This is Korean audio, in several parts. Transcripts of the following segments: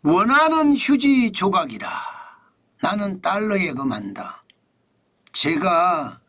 원하는 휴지 조각이라 나는 달러 예금한다. 제가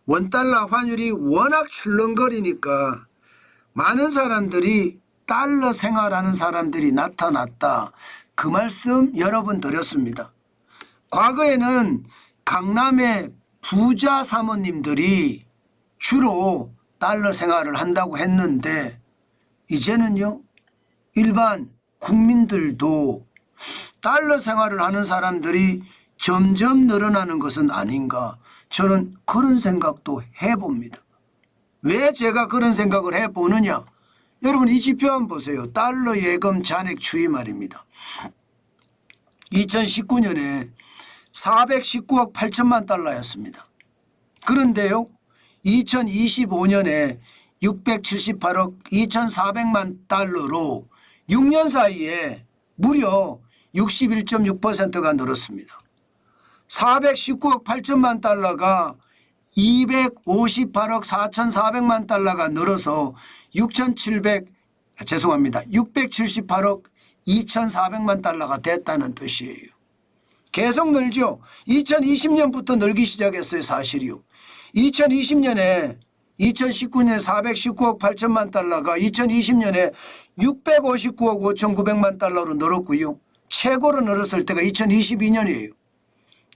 원달러 환율이 워낙 출렁거리니까 많은 사람들이 달러 생활하는 사람들이 나타났다. 그 말씀 여러 번 드렸습니다. 과거에는 강남의 부자 사모님들이 주로 달러 생활을 한다고 했는데 이제는요 일반 국민들도 달러 생활을 하는 사람들이 점점 늘어나는 것은 아닌가, 저는 그런 생각도 해봅니다. 왜 제가 그런 생각을 해보느냐, 여러분 이 지표 한번 보세요. 달러 예금 잔액 추이 말입니다. 2019년에 419억 8천만 달러였습니다. 그런데요 2025년에 678억 2,400만 달러로 6년 사이에 무려 61.6%가 늘었습니다. 419억 8천만 달러가 258억 4,400만 달러가 늘어서 678억 2,400만 달러가 됐다는 뜻이에요. 계속 늘죠. 2020년부터 늘기 시작했어요. 사실이요. 2020년에 2019년에 419억 8천만 달러가 2020년에 659억 5,900만 달러로 늘었고요. 최고로 늘었을 때가 2022년이에요.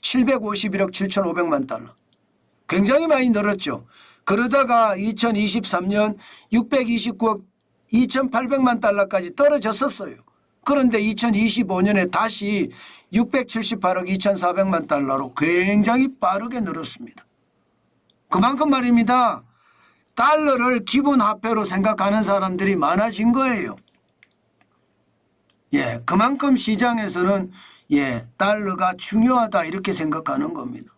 751억 7,500만 달러. 굉장히 많이 늘었죠. 그러다가 2023년 629억 2,800만 달러까지 떨어졌었어요. 그런데 2025년에 다시 678억 2,400만 달러로 굉장히 빠르게 늘었습니다. 그만큼 말입니다. 달러를 기본화폐로 생각하는 사람들이 많아진 거예요. 예, 그만큼 시장에서는 달러가 중요하다 이렇게 생각하는 겁니다.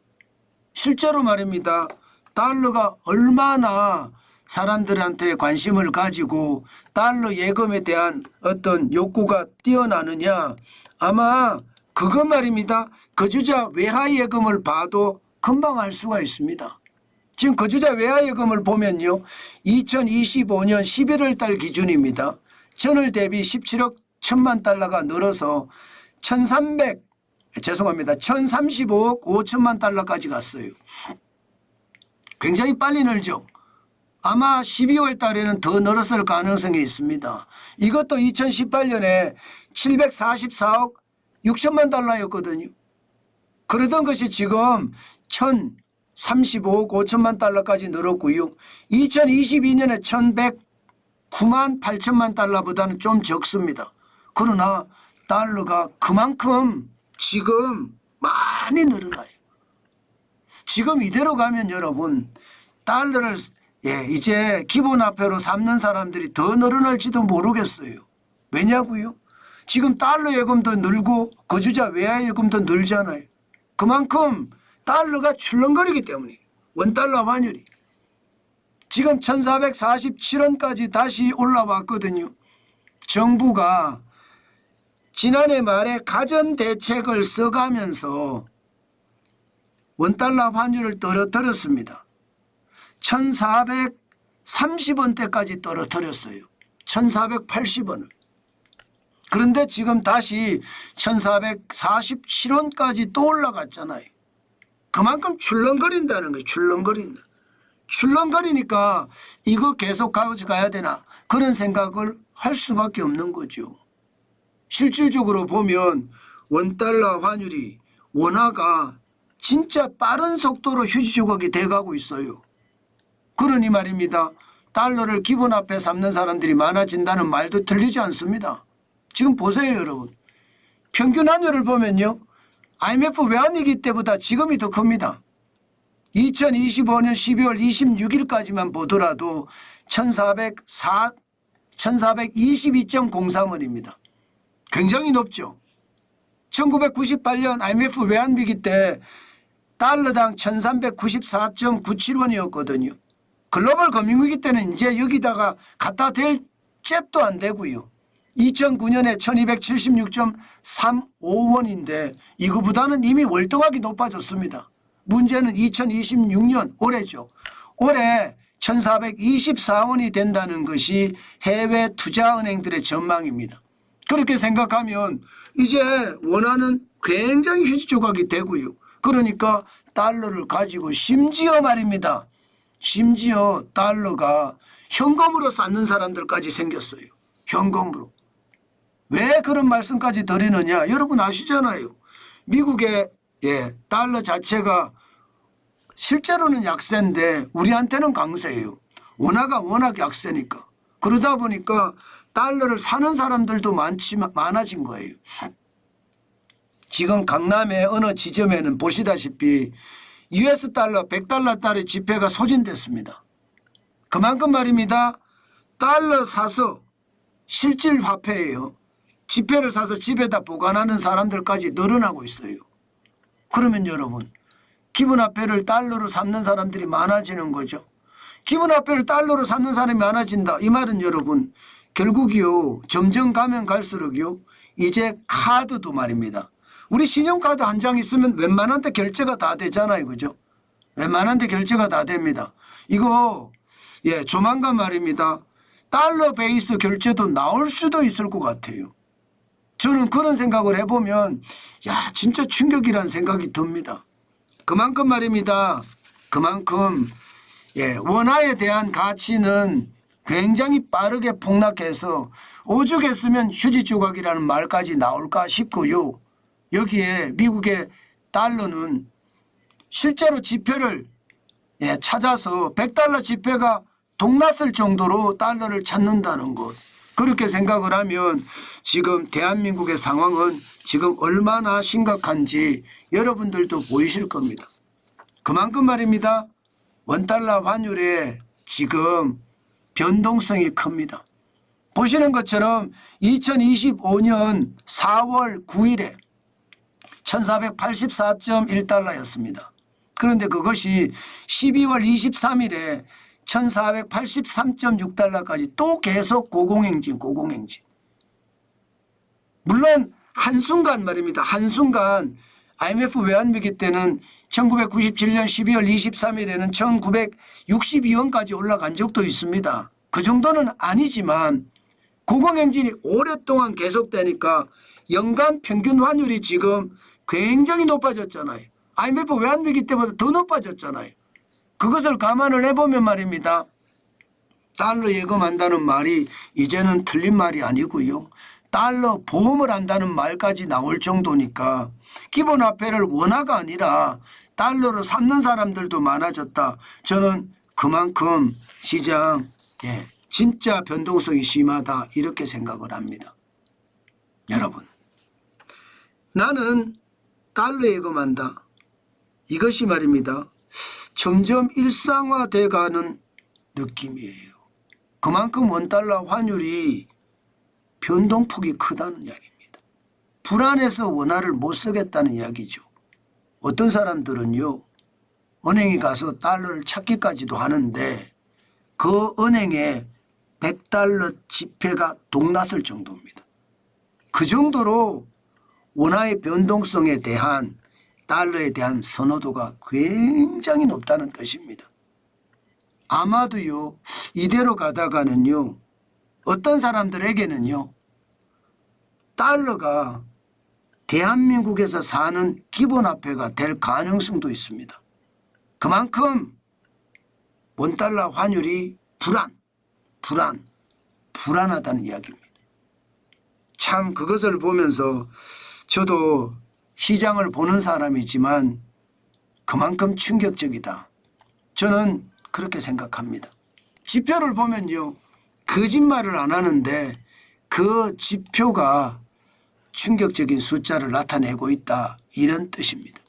실제로 말입니다. 달러가 얼마나 사람들한테 관심을 가지고 달러 예금에 대한 어떤 욕구가 뛰어나느냐, 아마 그것 말입니다. 거주자 외화 예금을 봐도 금방 알 수가 있습니다. 지금 거주자 외화 예금을 보면요 2025년 11월 달 기준입니다. 전월 대비 17억 1천만 달러가 늘어서 1,035억 5천만 달러까지 갔어요. 굉장히 빨리 늘죠. 아마 12월 달에는 더 늘었을 가능성이 있습니다. 이것도 2018년에 744억 6천만 달러였거든요. 그러던 것이 지금 1,035억 5천만 달러까지 늘었고요. 2022년에 1,109만 8천만 달러보다는 좀 적습니다. 그러나 달러가 그만큼 지금 많이 늘어나요. 지금 이대로 가면 여러분 달러를 이제 기본화폐로 삼는 사람들이 더 늘어날지도 모르겠어요. 왜냐고요? 지금 달러 예금도 늘고 거주자 외화 예금도 늘잖아요. 그만큼 달러가 출렁거리기 때문에 원달러 환율이 지금 1,447원까지 다시 올라왔거든요. 정부가 지난해 말에 가전대책을 써가면서 원달러 환율을 떨어뜨렸습니다. 1,430원대까지 떨어뜨렸어요. 1,480원을. 그런데 지금 다시 1,447원까지 또 올라갔잖아요. 그만큼 출렁거린다는 거예요. 출렁거린다. 출렁거리니까 이거 계속 가져가야 되나 그런 생각을 할 수밖에 없는 거죠. 실질적으로 보면 원달러 환율이 원화가 진짜 빠른 속도로 휴지 조각이 돼가고 있어요. 그러니 말입니다. 달러를 기본화폐 삼는 사람들이 많아진다는 말도 틀리지 않습니다. 지금 보세요 여러분. 평균 환율을 보면요. IMF 외환위기 때보다 지금이 더 큽니다. 2025년 12월 26일까지만 보더라도 1,422.03원입니다. 굉장히 높죠. 1998년 IMF 외환위기 때 달러당 1,394.97원이었거든요. 글로벌 금융위기 때는 이제 여기다가 갖다 댈 잽도 안 되고요. 2009년에 1,216.35원인데 이거보다는 이미 월등하게 높아졌습니다. 문제는 2026년 올해죠. 올해 1,424원이 된다는 것이 해외 투자은행들의 전망입니다. 그렇게 생각하면 이제 원화는 굉장히 휴지 조각이 되고요. 그러니까 달러를 가지고 심지어 말입니다. 심지어 달러가 현금으로 쌓는 사람들까지 생겼어요. 현금으로. 왜 그런 말씀까지 드리느냐. 여러분 아시잖아요. 미국의 달러 자체가 실제로는 약세인데 우리한테는 강세예요. 원화가 워낙 약세니까. 그러다 보니까 달러를 사는 사람들도 많아진 거예요. 지금 강남의 어느 지점에는 보시다시피 US 달러 100달러짜리 지폐가 소진됐습니다. 그만큼 말입니다. 달러 사서 실질 화폐예요. 지폐를 사서 집에다 보관하는 사람들까지 늘어나고 있어요. 그러면 여러분 기본화폐를 달러로 삼는 사람들이 많아지는 거죠. 기본화폐를 달러로 삼는 사람이 많아진다. 이 말은 여러분 결국이요. 점점 가면 갈수록요. 이제 카드도 말입니다. 우리 신용카드 한 장 있으면 웬만한 데 결제가 다 되잖아요. 그죠? 웬만한 데 결제가 다 됩니다. 이거 조만간 말입니다. 달러 베이스 결제도 나올 수도 있을 것 같아요. 저는 그런 생각을 해보면 야 진짜 충격이라는 생각이 듭니다. 그만큼 말입니다. 그만큼 원화에 대한 가치는 굉장히 빠르게 폭락해서 오죽했으면 휴지 조각이라는 말까지 나올까 싶고요. 여기에 미국의 달러는 실제로 지폐를 찾아서 100달러 지폐가 동났을 정도로 달러를 찾는다는 것. 그렇게 생각을 하면 지금 대한민국의 상황은 지금 얼마나 심각한지 여러분들도 보이실 겁니다. 그만큼 말입니다. 원달러 환율에 지금 변동성이 큽니다. 보시는 것처럼 2025년 4월 9일에 1484.1달러였습니다. 그런데 그것이 12월 23일에 1483.6달러까지 또 계속 고공행진. 물론 한순간 말입니다. 한순간 IMF 외환위기 때는 1997년 12월 23일에는 1962원까지 올라간 적도 있습니다. 그 정도는 아니지만 고공행진이 오랫동안 계속되니까 연간 평균 환율이 지금 굉장히 높아졌잖아요. IMF 외환위기 때보다 더 높아졌잖아요. 그것을 감안을 해보면 말입니다. 달러 예금한다는 말이 이제는 틀린 말이 아니고요. 달러 보험을 한다는 말까지 나올 정도니까 기본화폐를 원화가 아니라 달러로 삼는 사람들도 많아졌다. 저는 그만큼 시장 진짜 변동성이 심하다 이렇게 생각을 합니다. 여러분 나는 달러 예금한다. 이것이 말입니다. 점점 일상화돼가는 느낌이에요. 그만큼 원달러 환율이 변동폭이 크다는 이야기입니다. 불안해서 원화를 못 쓰겠다는 이야기죠. 어떤 사람들은요. 은행에 가서 달러를 찾기까지도 하는데 그 은행에 100달러 지폐가 동났을 정도입니다. 그 정도로 원화의 변동성에 대한 달러에 대한 선호도가 굉장히 높다는 뜻입니다. 아마도요. 이대로 가다가는요. 어떤 사람들에게는요. 달러가 대한민국에서 사는 기본화폐가 될 가능성도 있습니다. 그만큼 원달러 환율이 불안하다는 이야기입니다. 참 그것을 보면서 저도 시장을 보는 사람이지만 그만큼 충격적이다. 저는 그렇게 생각합니다. 지표를 보면요. 거짓말을 안 하는데 그 지표가 충격적인 숫자를 나타내고 있다. 이런 뜻입니다.